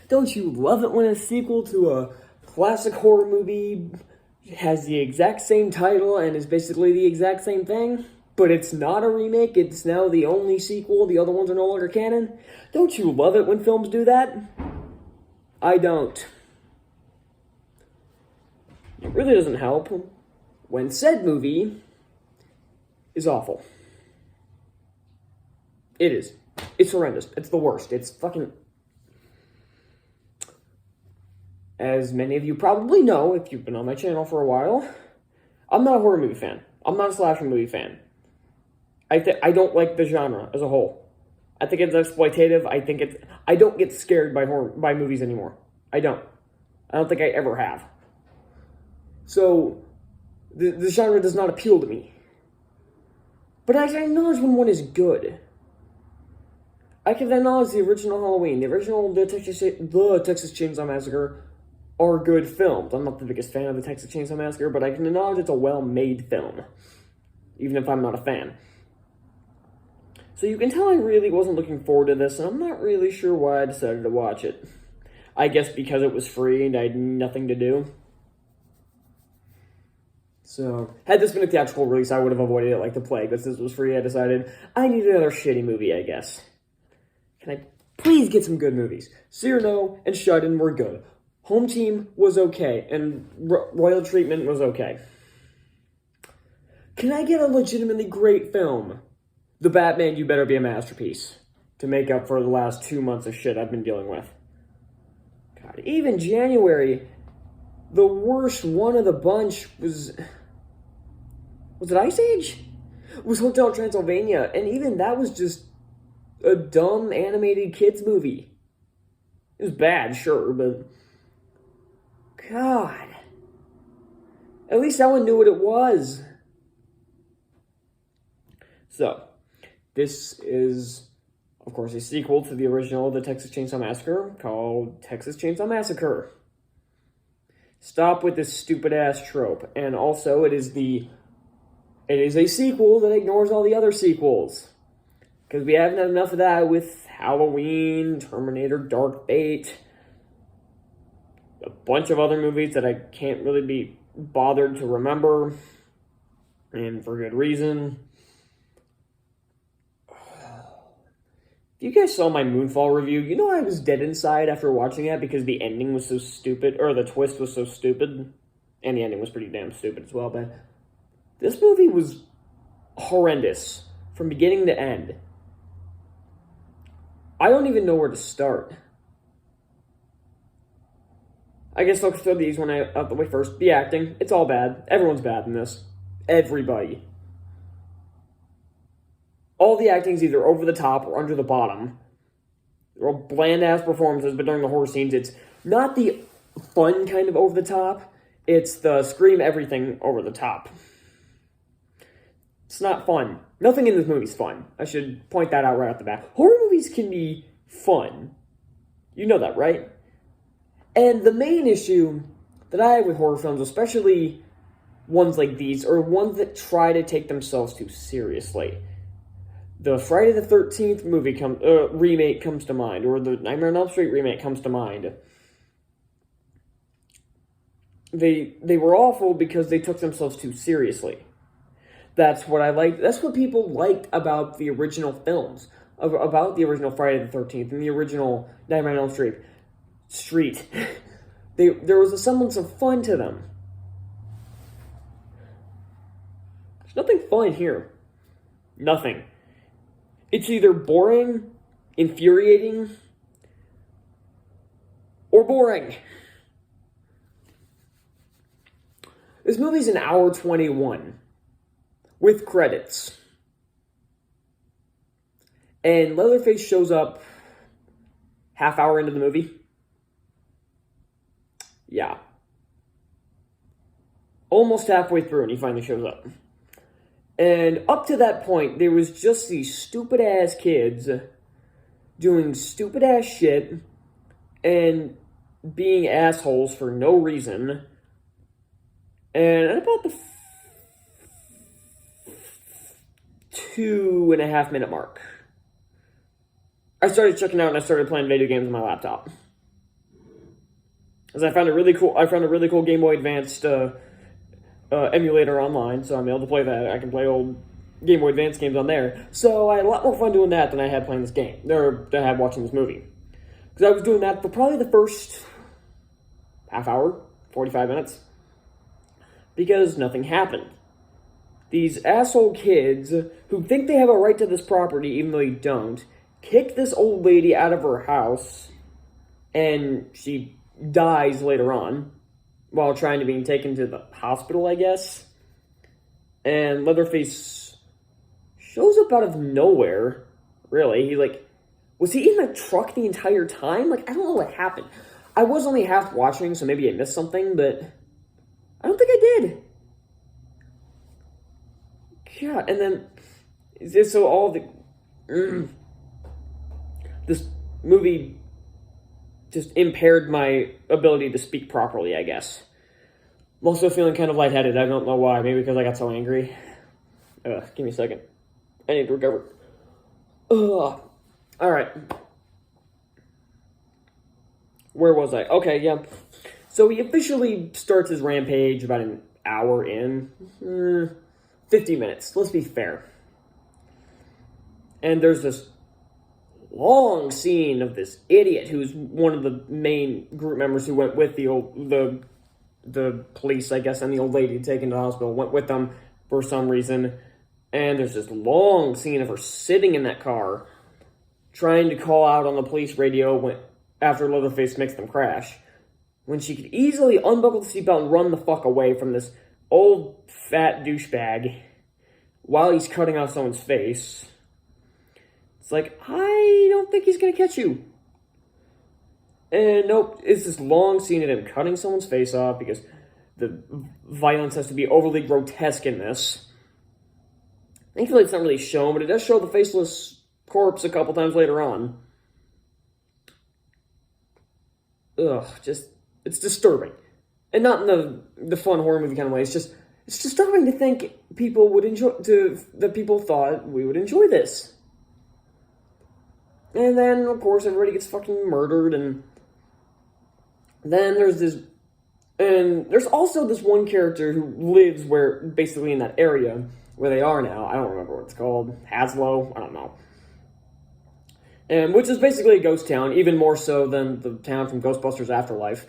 Don't you love it when a sequel to a classic horror movie has the exact same title and is basically the exact same thing, but it's not a remake, it's now the only sequel, the other ones are no longer canon? Don't you love it when films do that? I don't. It really doesn't help when said movie is awful. It is. It's horrendous. It's the worst. It's fucking... As many of you probably know, if you've been on my channel for a while, I'm not a horror movie fan. I'm not a slasher movie fan. I don't like the genre as a whole. I think it's exploitative. I don't get scared by movies anymore. I don't think I ever have. So, the genre does not appeal to me. But I can acknowledge when one is good. I can acknowledge the original Halloween, the Texas Chainsaw Massacre are good films. I'm not the biggest fan of the Texas Chainsaw Massacre, but I can acknowledge it's a well-made film, even if I'm not a fan. So you can tell I really wasn't looking forward to this, and I'm not really sure why I decided to watch it. I guess because it was free and I had nothing to do. So, had this been a theatrical release, I would have avoided it like the plague. But since it was free, I decided I need another shitty movie, I guess. Can I please get some good movies? Cyrano and Shut-In were good. Home Team was okay, and Royal Treatment was okay. Can I get a legitimately great film? The Batman You Better Be a Masterpiece. To make up for the last 2 months of shit I've been dealing with. God, even January, the worst one of the bunch was it Ice Age? It was Hotel Transylvania, and even that was just a dumb animated kids movie. It was bad, sure, but God. At least that one knew what it was. So, this is, of course, a sequel to the original The Texas Chainsaw Massacre called Texas Chainsaw Massacre. Stop with this stupid-ass trope. And also, it is a sequel that ignores all the other sequels. Because we haven't had enough of that with Halloween, Terminator, Dark Fate, a bunch of other movies that I can't really be bothered to remember, and for good reason. If you guys saw my Moonfall review, you know I was dead inside after watching that because the ending was so stupid, or the twist was so stupid, and the ending was pretty damn stupid as well, but this movie was horrendous from beginning to end. I don't even know where to start. I guess I'll throw these one out the way first. The acting, it's all bad. Everyone's bad in this. Everybody. All the acting's either over the top or under the bottom. They're all bland-ass performances, but during the horror scenes, it's not the fun kind of over the top. It's the scream everything over the top. It's not fun. Nothing in this movie's fun. I should point that out right off the bat. Horror movies can be fun. You know that, right? And the main issue that I have with horror films, especially ones like these, are ones that try to take themselves too seriously. The Friday the 13th remake comes to mind, or the Nightmare on Elm Street remake comes to mind. They were awful because they took themselves too seriously. That's what I liked. That's what people liked about the original films, about the original Friday the 13th and the original Nightmare on Elm Street. There was a semblance of fun to them. There's nothing fun here. Nothing. It's either boring, infuriating, or boring. This movie's an hour 21 with credits. And Leatherface shows up half hour into the movie. Yeah. Almost halfway through and he finally shows up. And up to that point, there was just these stupid-ass kids doing stupid-ass shit and being assholes for no reason. And at about the 2.5 minute mark, I started checking out and I started playing video games on my laptop. Because I found a really cool Game Boy Advanced emulator online, so I'm able to play that. I can play old Game Boy Advance games on there. So I had a lot more fun doing that than I had playing this game, or than I had watching this movie. Because I was doing that for probably the first half hour, 45 minutes, because nothing happened. These asshole kids who think they have a right to this property even though you don't, kick this old lady out of her house, and she dies later on while trying to be taken to the hospital, I guess. And Leatherface shows up out of nowhere, really. Was he in the truck the entire time? I don't know what happened. I was only half watching, so maybe I missed something, but I don't think I did. God, and then, so all the, this movie just impaired my ability to speak properly, I guess. I'm also feeling kind of lightheaded. I don't know why. Maybe because I got so angry. Give me a second. I need to recover. Alright. Where was I? Okay, yeah. So he officially starts his rampage about an hour in. 50 minutes. Let's be fair. And there's this long scene of this idiot who's one of the main group members who went with the police, I guess, and the old lady taken to the hospital, went with them for some reason. And there's this long scene of her sitting in that car, trying to call out on the police radio after Leatherface makes them crash, when she could easily unbuckle the seatbelt and run the fuck away from this old fat douchebag while he's cutting off someone's face. It's I don't think he's gonna catch you. And nope, it's this long scene of him cutting someone's face off because the violence has to be overly grotesque in this. Thankfully, it's not really shown, but it does show the faceless corpse a couple times later on. It's disturbing. And not in the fun horror movie kind of way. It's disturbing to think that people thought we would enjoy this. And then, of course, everybody gets fucking murdered, and then there's also this one character who lives basically in that area where they are now. I don't remember what it's called. Haslow? I don't know. And which is basically a ghost town, even more so than the town from Ghostbusters Afterlife.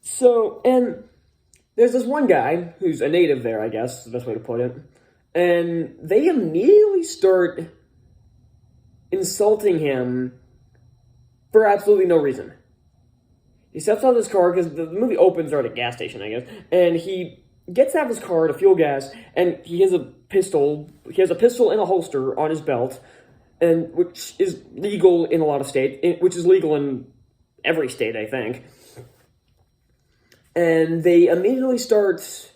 So, and there's this one guy who's a native there, I guess, is the best way to put it. And they immediately start insulting him for absolutely no reason. He steps out of his car, because the movie opens at a gas station, I guess, and he gets out of his car to fuel gas, and he has a pistol in a holster on his belt, and which is legal in a lot of states, which is legal in every state, I think. And they immediately start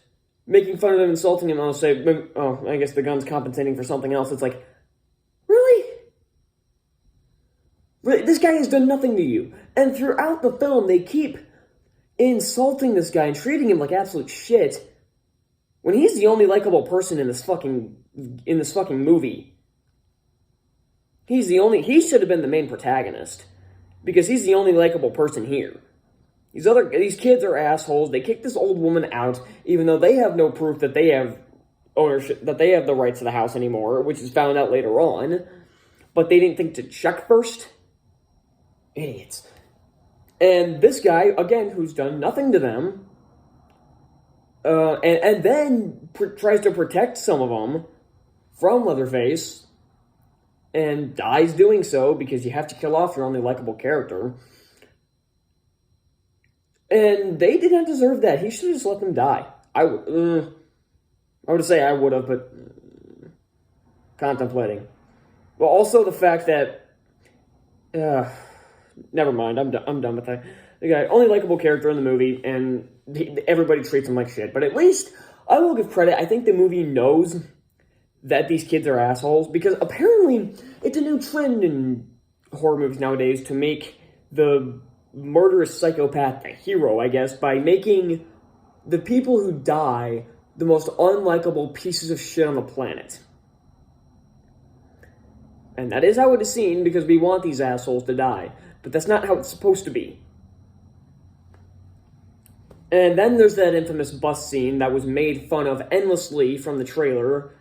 making fun of him, insulting him, and I'll say, I guess the gun's compensating for something else. It's really? This guy has done nothing to you. And throughout the film, they keep insulting this guy and treating him like absolute shit, when he's the only likable person in this fucking movie. He should have been the main protagonist, because he's the only likable person here. These kids are assholes. They kick this old woman out, even though they have no proof that they have ownership, that they have the rights to the house anymore, which is found out later on. But they didn't think to check first. Idiots. And this guy, again, who's done nothing to them, and then tries to protect some of them from Leatherface, and dies doing so because you have to kill off your only likable character. And they did not deserve that. He should have just let them die. I would say I would have, but contemplating. Well, also the fact that never mind. I'm done with that. The guy, only likable character in the movie, and everybody treats him like shit. But at least I will give credit. I think the movie knows that these kids are assholes, because apparently it's a new trend in horror movies nowadays to make the murderous psychopath the hero, I guess, by making the people who die the most unlikable pieces of shit on the planet. And that is how it is seen, because we want these assholes to die. But that's not how it's supposed to be. And then there's that infamous bus scene that was made fun of endlessly from the trailer,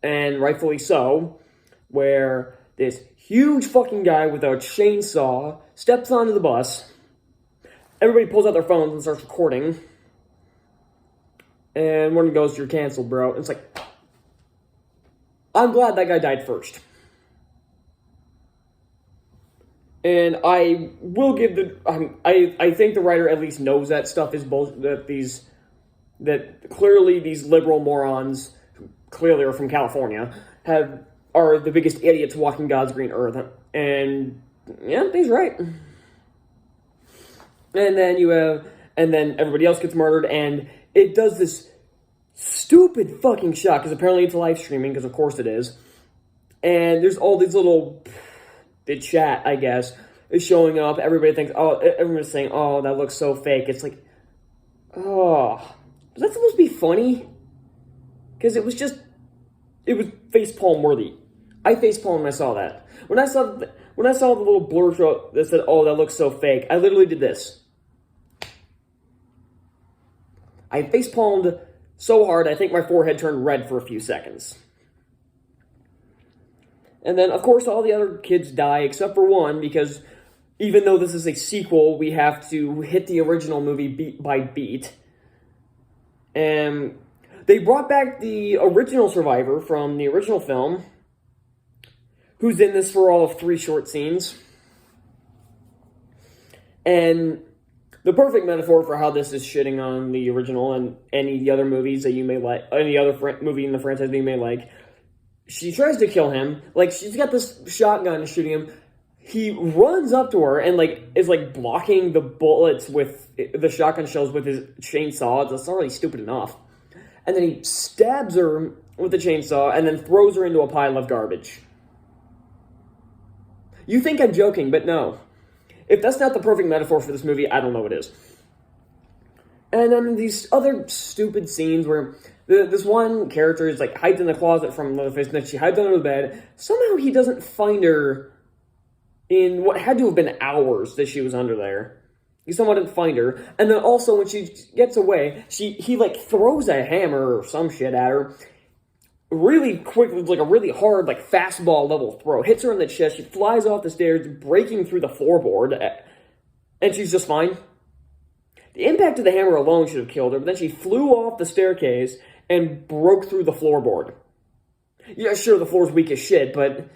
and rightfully so, where this huge fucking guy with a chainsaw steps onto the bus. Everybody pulls out their phones and starts recording. And one goes, "You're canceled, bro." And it's like, I'm glad that guy died first. And I will give I think the writer at least knows that stuff is bullshit, that clearly these liberal morons, who clearly are from California, are the biggest idiots walking God's green earth. And yeah, he's right. And then everybody else gets murdered, and it does this stupid fucking shot, because apparently it's live streaming, because of course it is. And there's all these the chat, I guess, is showing up. Everybody thinks, everyone's saying, "Oh, that looks so fake." It's like, oh, was that supposed to be funny? Because it was facepalm worthy. I facepalmed when I saw that. When I saw the little blur show that said, "Oh, that looks so fake," I literally did this. I facepalmed so hard, I think my forehead turned red for a few seconds. And then, of course, all the other kids die, except for one, because even though this is a sequel, we have to hit the original movie beat by beat. And they brought back the original survivor from the original film, who's in this for all of 3 short scenes. And the perfect metaphor for how this is shitting on the original and any other movies that you may like, any other movie in the franchise that you may like. She tries to kill him. Like, she's got this shotgun shooting him. He runs up to her and, is blocking the bullets with the shotgun shells with his chainsaw. It's already stupid enough. And then he stabs her with the chainsaw and then throws her into a pile of garbage. You think I'm joking, but no. If that's not the perfect metaphor for this movie, I don't know what is. And then these other stupid scenes where this one character is hides in the closet from Leatherface, and then she hides under the bed. Somehow he doesn't find her in what had to have been hours that she was under there. He somehow didn't find her. And then also when she gets away, he throws a hammer or some shit at her. Really quick, a really hard, fastball level throw. Hits her in the chest. She flies off the stairs, breaking through the floorboard. And she's just fine. The impact of the hammer alone should have killed her, but then she flew off the staircase and broke through the floorboard. Yeah, sure, the floor's weak as shit, but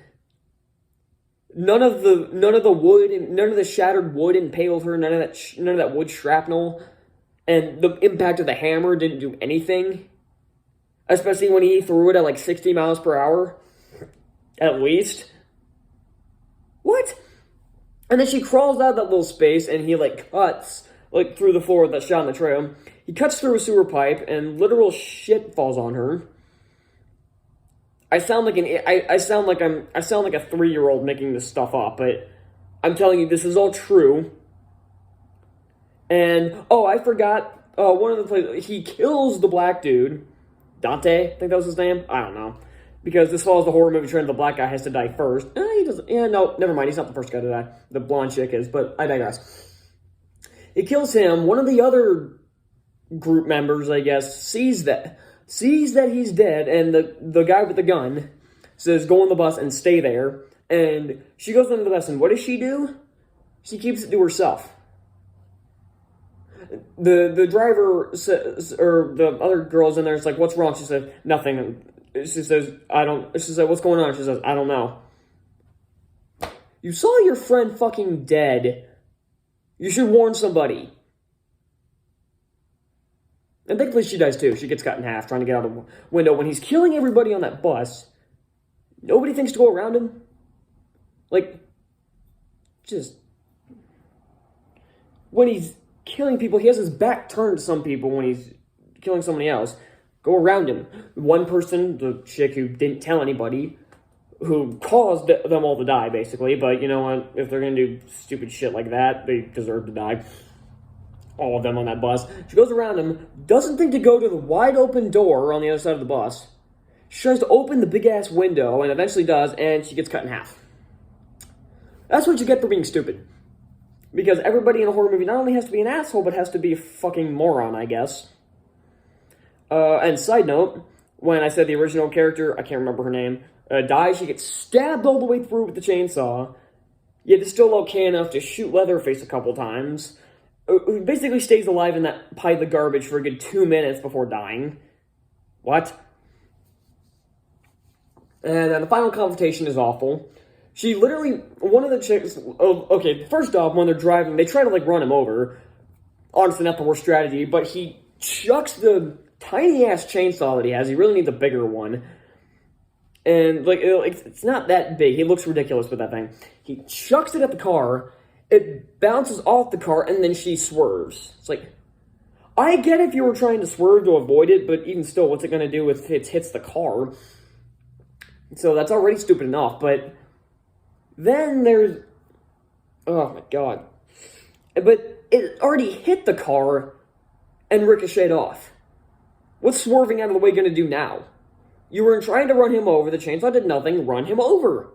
none of the wood, none of the shattered wood impaled her. None of that wood shrapnel, and the impact of the hammer didn't do anything. Especially when he threw it at 60 miles per hour, at least. What? And then she crawls out of that little space, and he cuts through the floor with that shot in the trail. He cuts through a sewer pipe, and literal shit falls on her. I sound like a 3-year-old making this stuff up, but I'm telling you, this is all true. And I forgot one of the places he kills the black dude, Dante. I think that was his name. I don't know, because this follows the horror movie trend. The black guy has to die first. He doesn't. Yeah, no, never mind. He's not the first guy to die. The blonde chick is, but I digress. He kills him. One of the other group members, I guess, sees that he's dead, and the guy with the gun says, "Go on the bus and stay there." And she goes into the bus, and what does she do? She keeps it to herself. The driver says, or the other girl's in there, it's "What's wrong?" She said, "Nothing." She says, she said, "What's going on?" She says, "I don't know." You saw your friend fucking dead. You should warn somebody. And thankfully she dies too. She gets cut in half trying to get out of the window. When he's killing everybody on that bus, nobody thinks to go around him. Just when he's killing people, he has his back turned to some people when he's killing somebody else. Go around him. One person, the chick who didn't tell anybody, who caused them all to die, basically. But you know what? If they're going to do stupid shit like that, they deserve to die. All of them on that bus. She goes around him, doesn't think to go to the wide open door on the other side of the bus. She tries to open the big ass window and eventually does, and she gets cut in half. That's what you get for being stupid. Because everybody in a horror movie not only has to be an asshole, but has to be a fucking moron, I guess. And side note, when I said the original character, I can't remember her name, dies, she gets stabbed all the way through with the chainsaw, yet is still okay enough to shoot Leatherface a couple times. Who basically stays alive in that pile of garbage for a good 2 minutes before dying. What? And then the final confrontation is awful. She literally, one of the chicks, okay, first off, when they're driving, they try to, like, run him over. Honestly, not the worst strategy, but he chucks the tiny-ass chainsaw that he has. He really needs a bigger one. And, like, it's not that big. He looks ridiculous with that thing. He chucks it at the car. It bounces off the car, and then she swerves. It's like, I get if you were trying to swerve to avoid it, but even still, what's it going to do if it hits the car? So that's already stupid enough, but then there's... Oh, my God. But it already hit the car and ricocheted off. What's swerving out of the way going to do now? You were trying to run him over, the chainsaw did nothing, run him over.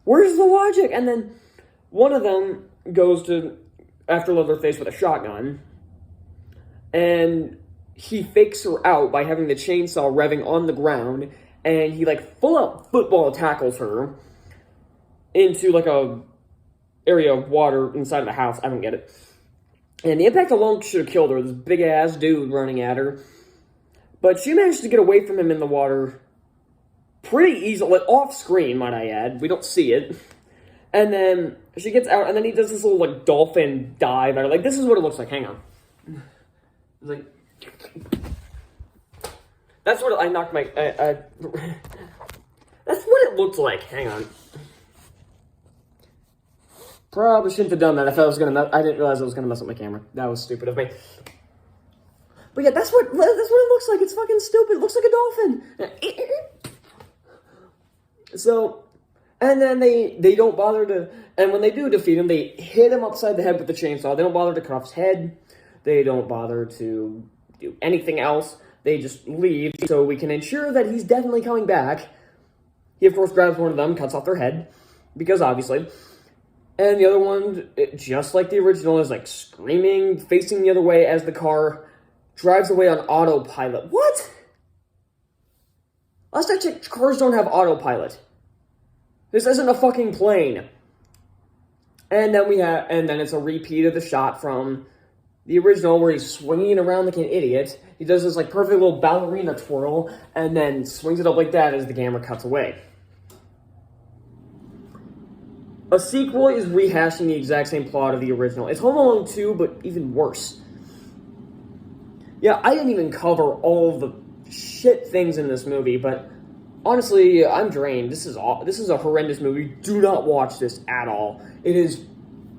Where's the logic? And then one of them goes to, after Leatherface with a shotgun, and he fakes her out by having the chainsaw revving on the ground, and he, like, full-out football tackles her into, like, a area of water inside of the house. I don't get it. And the impact alone should have killed her, this big-ass dude running at her. But she managed to get away from him in the water pretty easily, like, off-screen, might I add. We don't see it. And then she gets out, and then he does this little, like, dolphin dive. Like, this is what it looks like. Hang on. It's like... That's what I knocked my... That's what it looked like. Hang on. Probably shouldn't have done that if I was gonna... I didn't realize I was gonna mess up my camera. That was stupid of me. But yeah, that's what it looks like. It's fucking stupid. It looks like a dolphin. So, and then they don't bother to... And when they do defeat him, they hit him upside the head with the chainsaw. They don't bother to cut off his head. They don't bother to do anything else. They just leave so we can ensure that he's definitely coming back. He, of course, grabs one of them, cuts off their head, because obviously. And the other one, just like the original, is, like, screaming, facing the other way as the car drives away on autopilot. What? Last I checked, cars don't have autopilot. This isn't a fucking plane. And then it's a repeat of the shot from the original where he's swinging around like an idiot. He does this, like, perfect little ballerina twirl and then swings it up like that as the camera cuts away. A sequel is rehashing the exact same plot of the original. It's Home Alone 2, but even worse. Yeah, I didn't even cover all the shit things in this movie, but honestly, I'm drained. This is a horrendous movie. Do not watch this at all. It is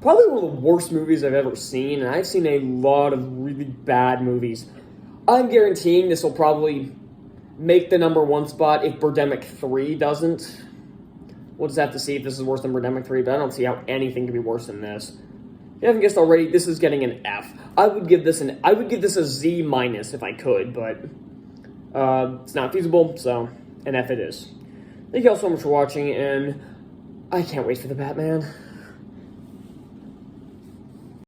probably one of the worst movies I've ever seen, and I've seen a lot of really bad movies. I'm guaranteeing this will probably make the #1 spot if Birdemic 3 doesn't. We'll just have to see if this is worse than Birdemic 3, but I don't see how anything could be worse than this. If you haven't guessed already, this is getting an F. I would give this a Z- if I could, but it's not feasible, so an F it is. Thank you all so much for watching, and I can't wait for the Batman.